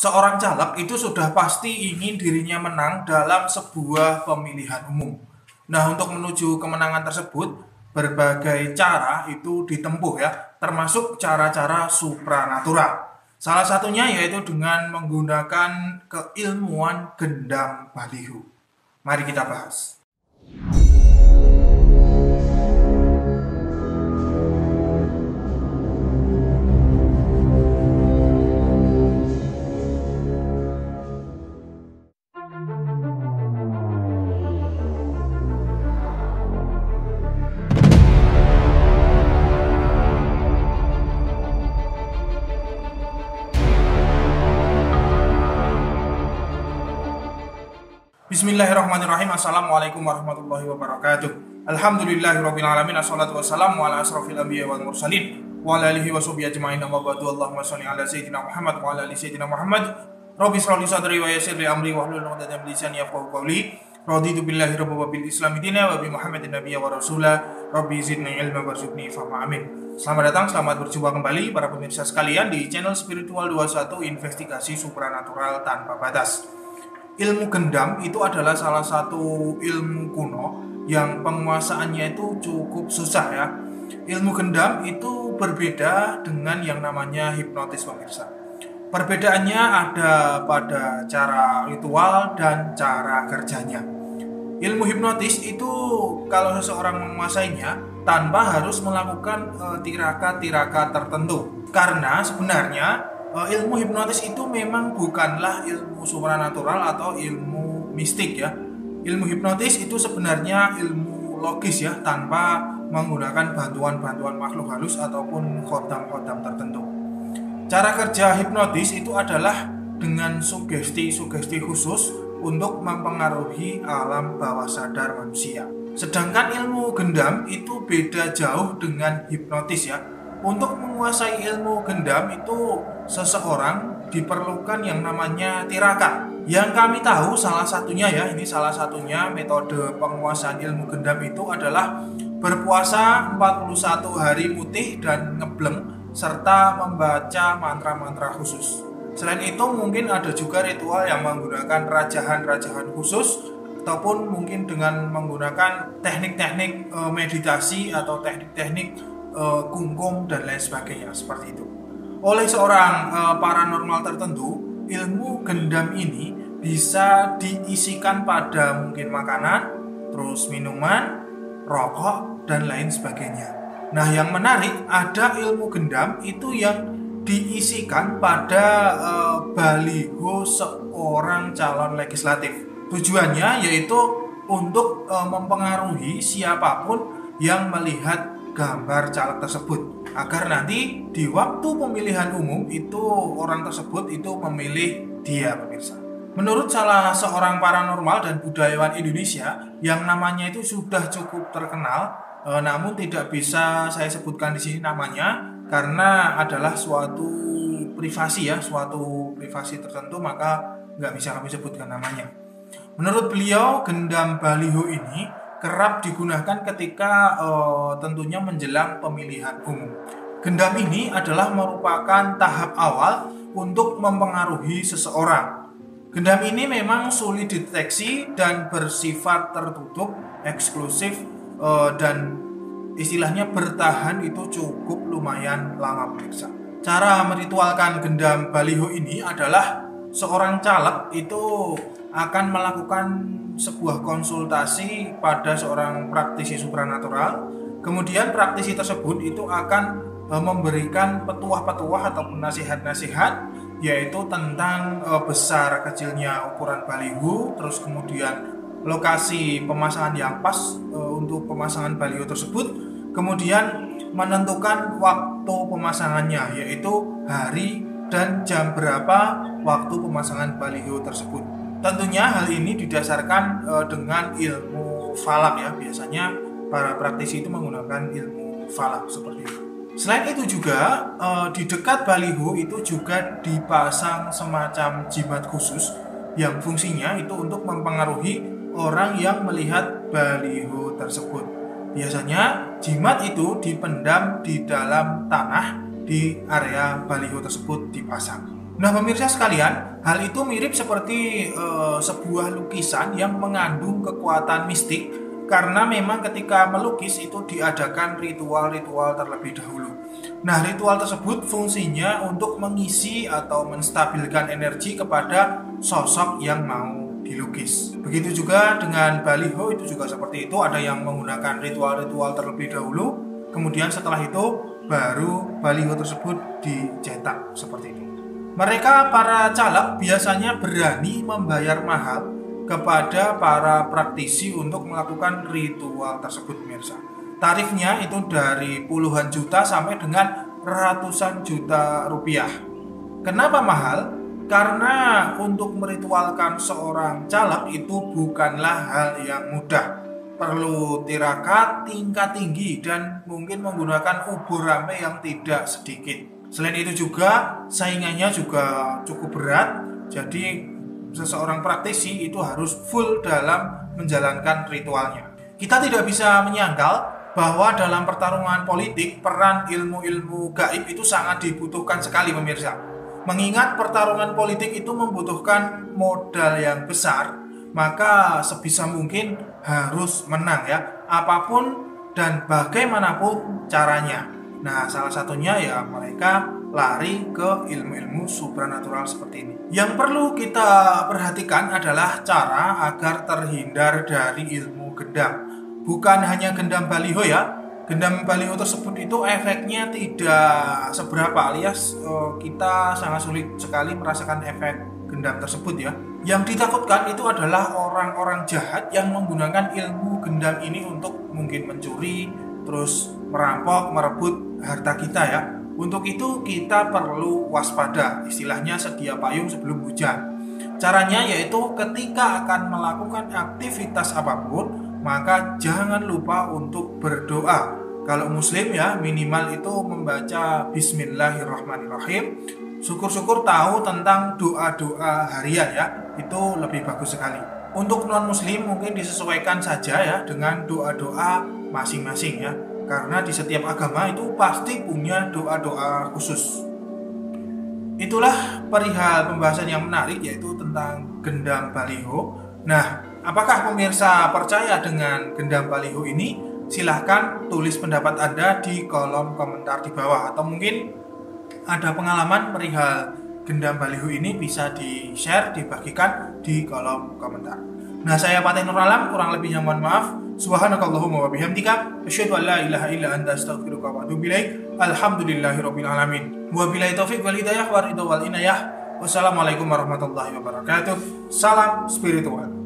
Seorang caleg itu sudah pasti ingin dirinya menang dalam sebuah pemilihan umum. Nah, untuk menuju kemenangan tersebut, berbagai cara itu ditempuh ya, termasuk cara-cara supranatural. Salah satunya yaitu dengan menggunakan keilmuan gendam balihu. Mari kita bahas. Bismillahirrahmanirrahim. Assalamualaikum warahmatullahi wabarakatuh. Alhamdulillahirrabbilalamin. Assalatu wassalamu ala asrafil anbiya wal mursalin wa ala alihi wa sahbihi ajma'in. Amma ba'du. Allahumma shalli ala sayyidina Muhammad wa ala ali sayyidina Muhammad. Rabbi shrah li sadri wa yassir li amri wahlul 'uqdatam min lisani yafqahu qawli. Raditu billahi rabban wa bil islami dinan wa bi Muhammadin nabiyya wa rasula. Rabbi zidni ilman warzuqni fahma. Amin. Selamat datang, selamat berjumpa kembali para pemirsa sekalian di channel Spiritual 21 Investigasi Supranatural Tanpa Batas. Ilmu gendam itu adalah salah satu ilmu kuno yang penguasaannya itu cukup susah ya. Ilmu gendam itu berbeda dengan yang namanya hipnotis, pemirsa. Perbedaannya ada pada cara ritual dan cara kerjanya. Ilmu hipnotis itu kalau seseorang menguasainya tanpa harus melakukan tirakat-tirakat tertentu. Karena sebenarnya ilmu hipnotis itu memang bukanlah ilmu supranatural atau ilmu mistik ya. Ilmu hipnotis itu sebenarnya ilmu logis ya, tanpa menggunakan bantuan-bantuan makhluk halus ataupun khodam-khodam tertentu. Cara kerja hipnotis itu adalah dengan sugesti-sugesti khusus untuk mempengaruhi alam bawah sadar manusia. Sedangkan ilmu gendam itu beda jauh dengan hipnotis ya. Untuk menguasai ilmu gendam itu seseorang diperlukan yang namanya tirakat. Yang kami tahu salah satunya ya, ini salah satunya metode penguasaan ilmu gendam itu adalah berpuasa 41 hari putih dan ngebleng serta membaca mantra-mantra khusus. Selain itu mungkin ada juga ritual yang menggunakan rajahan-rajahan khusus ataupun mungkin dengan menggunakan teknik-teknik meditasi atau teknik-teknik kungkum dan lain sebagainya seperti itu. Oleh seorang paranormal tertentu, ilmu gendam ini bisa diisikan pada mungkin makanan, terus minuman, rokok dan lain sebagainya. Nah, yang menarik ada ilmu gendam itu yang diisikan pada baliho seorang calon legislatif. Tujuannya yaitu untuk mempengaruhi siapapun yang melihat gambar caleg tersebut agar nanti di waktu pemilihan umum itu orang tersebut itu memilih dia, pemirsa. Menurut salah seorang paranormal dan budayawan Indonesia yang namanya itu sudah cukup terkenal, namun tidak bisa saya sebutkan di sini namanya karena adalah suatu privasi ya, suatu privasi tertentu, maka nggak bisa kami sebutkan namanya. Menurut beliau, gendam baliho ini kerap digunakan ketika tentunya menjelang pemilihan umum. Gendam ini adalah merupakan tahap awal untuk mempengaruhi seseorang. Gendam ini memang sulit dideteksi dan bersifat tertutup, eksklusif, dan istilahnya bertahan itu cukup lumayan lama, pemirsa. Cara meritualkan gendam baliho ini adalah seorang caleg itu akan melakukan sebuah konsultasi pada seorang praktisi supranatural. Kemudian praktisi tersebut itu akan memberikan petuah-petuah ataupun nasihat-nasihat, yaitu tentang besar kecilnya ukuran baliho, terus kemudian lokasi pemasangan yang pas untuk pemasangan baliho tersebut, kemudian menentukan waktu pemasangannya, yaitu hari dan jam berapa waktu pemasangan baliho tersebut. Tentunya hal ini didasarkan dengan ilmu falak ya. Biasanya para praktisi itu menggunakan ilmu falak seperti itu. Selain itu juga di dekat baliho itu juga dipasang semacam jimat khusus yang fungsinya itu untuk mempengaruhi orang yang melihat baliho tersebut. Biasanya jimat itu dipendam di dalam tanah di area baliho tersebut dipasang. Nah, pemirsa sekalian, hal itu mirip seperti sebuah lukisan yang mengandung kekuatan mistik, karena memang ketika melukis itu diadakan ritual-ritual terlebih dahulu. Nah, ritual tersebut fungsinya untuk mengisi atau menstabilkan energi kepada sosok yang mau dilukis. Begitu juga dengan baliho, itu juga seperti itu, ada yang menggunakan ritual-ritual terlebih dahulu, kemudian setelah itu baru baliho tersebut dicetak seperti itu. Mereka para caleg biasanya berani membayar mahal kepada para praktisi untuk melakukan ritual tersebut, pemirsa. Tarifnya itu dari puluhan juta sampai dengan ratusan juta rupiah. Kenapa mahal? Karena untuk meritualkan seorang caleg itu bukanlah hal yang mudah. Perlu tirakat tingkat tinggi dan mungkin menggunakan ubur rampe yang tidak sedikit. Selain itu juga saingannya juga cukup berat, jadi seseorang praktisi itu harus full dalam menjalankan ritualnya. Kita tidak bisa menyangkal bahwa dalam pertarungan politik peran ilmu-ilmu gaib itu sangat dibutuhkan sekali, pemirsa. Mengingat pertarungan politik itu membutuhkan modal yang besar, maka sebisa mungkin harus menang ya, apapun dan bagaimanapun caranya. Nah, salah satunya ya mereka lari ke ilmu-ilmu supranatural seperti ini. Yang perlu kita perhatikan adalah cara agar terhindar dari ilmu gendam. Bukan hanya gendam baliho ya. Gendam baliho tersebut itu efeknya tidak seberapa, alias kita sangat sulit sekali merasakan efek gendam tersebut ya. Yang ditakutkan itu adalah orang-orang jahat yang menggunakan ilmu gendam ini untuk mungkin mencuri, terus merampok, merebut harta kita ya. Untuk itu kita perlu waspada, istilahnya sedia payung sebelum hujan. Caranya yaitu ketika akan melakukan aktivitas apapun, maka jangan lupa untuk berdoa. Kalau muslim ya minimal itu membaca Bismillahirrahmanirrahim. Syukur-syukur tahu tentang doa-doa harian ya, itu lebih bagus sekali. Untuk non muslim mungkin disesuaikan saja ya dengan doa-doa masing-masing ya. Karena di setiap agama itu pasti punya doa-doa khusus. Itulah perihal pembahasan yang menarik, yaitu tentang gendam baliho. Nah, apakah pemirsa percaya dengan gendam baliho ini? Silahkan tulis pendapat Anda di kolom komentar di bawah. Atau mungkin ada pengalaman perihal gendam baliho ini, bisa di-share, dibagikan di kolom komentar. Nah, saya Fatih Nur Alam, kurang lebihnya mohon maaf. Subhanakallahumma wa bihamdika asyhadu an la ilaha illa anta astaghfiruka wa atubu ilaik. Alhamdulillahirabbil alamin. Wabillahi taufik wal hidayah wa ridha wal inayah. Wassalamualaikum warahmatullahi wabarakatuh. Salam spiritual.